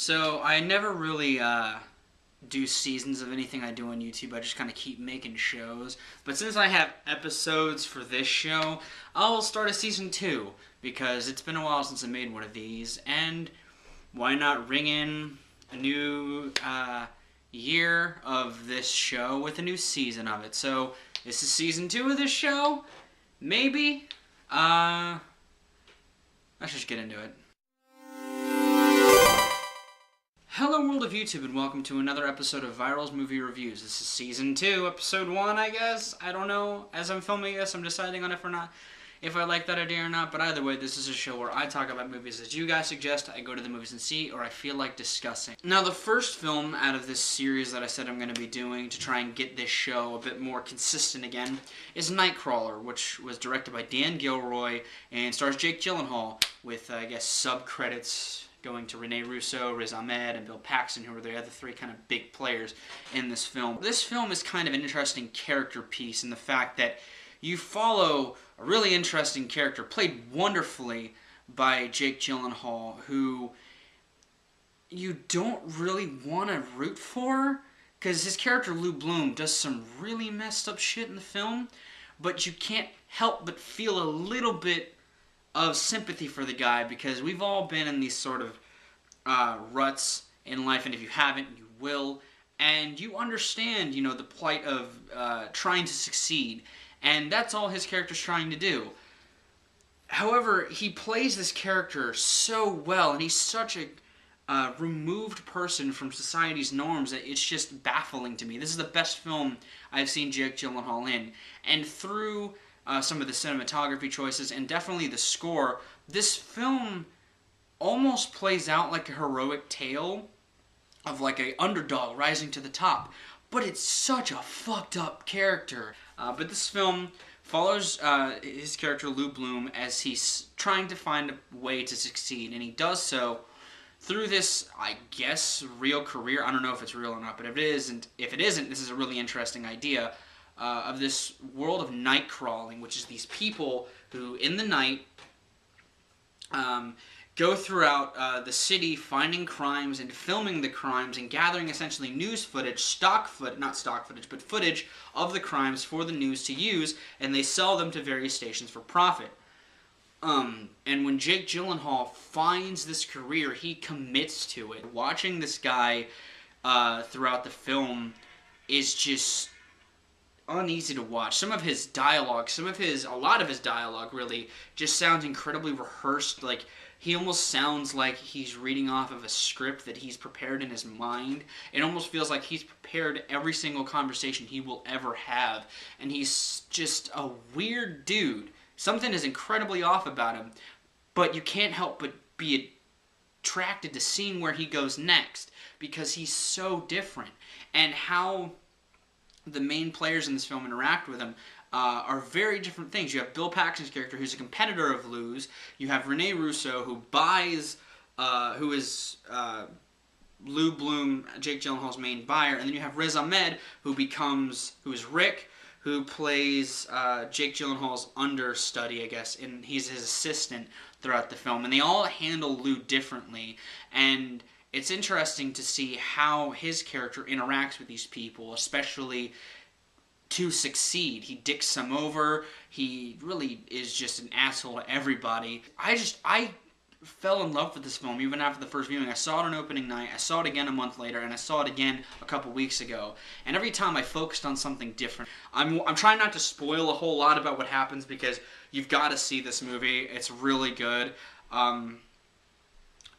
So I never really do seasons of anything I do on YouTube. I just kind of keep making shows. But since I have episodes for this show, I'll start a season 2 because it's been a while since I made one of these. And why not ring in a new year of this show with a new season of it? So this is season 2 of this show. Maybe. Let's just get into it. Hello world of YouTube and welcome to another episode of Viral's Movie Reviews. This is Season 2, Episode 1, I guess. I don't know. As I'm filming this, I'm deciding on if I like that idea or not. But either way, this is a show where I talk about movies that you guys suggest, I go to the movies and see, or I feel like discussing. Now, the first film out of this series that I said I'm going to be doing to try and get this show a bit more consistent again is Nightcrawler, which was directed by Dan Gilroy and stars Jake Gyllenhaal with, I guess, sub-credits going to Rene Russo, Riz Ahmed, and Bill Paxton, who were the other three kind of big players in this film. This film is kind of an interesting character piece in the fact that you follow a really interesting character, played wonderfully by Jake Gyllenhaal, who you don't really want to root for, because his character Lou Bloom does some really messed up shit in the film, but you can't help but feel a little bit of sympathy for the guy, because we've all been in these sort of ruts in life, and if you haven't, you will, and you understand, you know, the plight of trying to succeed, and that's all his character's trying to do. However, he plays this character so well, and he's such a removed person from society's norms that it's just baffling to me. This is the best film I've seen Jake Gyllenhaal in, and through some of the cinematography choices, and definitely the score, this film almost plays out like a heroic tale of like a underdog rising to the top. But it's such a fucked up character. But this film follows his character Lou Bloom as he's trying to find a way to succeed, and he does so through this, I guess, real career. I don't know if it's real or not, but if it isn't, this is a really interesting idea. Of this world of night crawling, which is these people who, in the night, go throughout the city finding crimes and filming the crimes and gathering essentially news footage, not stock footage, but footage of the crimes for the news to use, and they sell them to various stations for profit. And when Jake Gyllenhaal finds this career, he commits to it. Watching this guy throughout the film is just uneasy to watch. Some of his dialogue, a lot of his dialogue really just sounds incredibly rehearsed. Like, he almost sounds like he's reading off of a script that he's prepared in his mind. It almost feels like he's prepared every single conversation he will ever have. And he's just a weird dude. Something is incredibly off about him, but you can't help but be attracted to seeing where he goes next, because he's so different. And how the main players in this film interact with him are very different things. You have Bill Paxton's character, who's a competitor of Lou's. You have Rene Russo, who is Lou Bloom, Jake Gyllenhaal's main buyer, and then you have Riz Ahmed, who is Rick, who plays Jake Gyllenhaal's understudy, I guess, and he's his assistant throughout the film. And they all handle Lou differently, and it's interesting to see how his character interacts with these people, especially to succeed. He dicks them over. He really is just an asshole to everybody. I fell in love with this film even after the first viewing. I saw it on opening night, I saw it again a month later, and I saw it again a couple weeks ago. And every time I focused on something different. I'm trying not to spoil a whole lot about what happens, because you've got to see this movie. It's really good.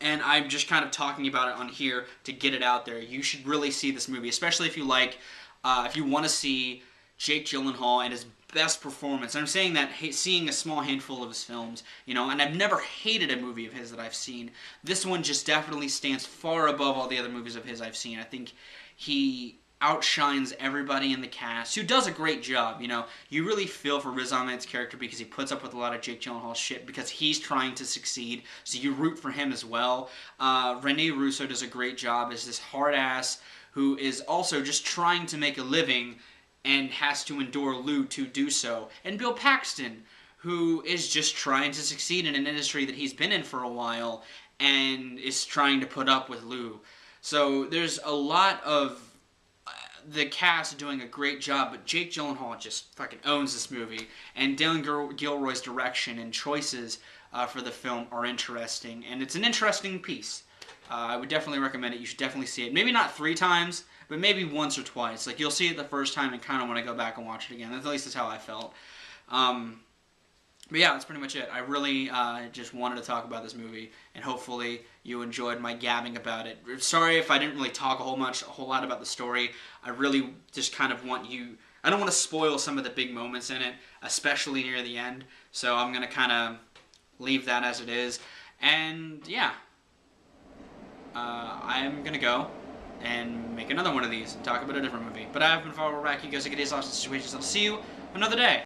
And I'm just kind of talking about it on here to get it out there. You should really see this movie, especially if you want to see Jake Gyllenhaal and his best performance. And I'm saying that seeing a small handful of his films, you know, and I've never hated a movie of his that I've seen. This one just definitely stands far above all the other movies of his I've seen. I think he outshines everybody in the cast, who does a great job, you know. You really feel for Riz Ahmed's character because he puts up with a lot of Jake Gyllenhaal's shit because he's trying to succeed, so you root for him as well. Rene Russo does a great job as this hard ass who is also just trying to make a living and has to endure Lou to do so. And Bill Paxton, who is just trying to succeed in an industry that he's been in for a while and is trying to put up with Lou. So there's a lot of the cast doing a great job, but Jake Gyllenhaal just fucking owns this movie, and Dylan Gilroy's direction and choices for the film are interesting, and it's an interesting piece. I would definitely recommend it. You should definitely see it. Maybe not 3 times, but maybe once or twice. Like, you'll see it the first time and kind of want to go back and watch it again. At least that's how I felt. But yeah, that's pretty much it. I really just wanted to talk about this movie, and hopefully you enjoyed my gabbing about it. Sorry if I didn't really talk a whole lot about the story. I really just kind of want you... I don't want to spoil some of the big moments in it, especially near the end. So I'm going to kind of leave that as it is. And yeah, I'm going to go and make another one of these and talk about a different movie. But I have been Viralrak. You guys are good days, lots of situations. I'll see you another day.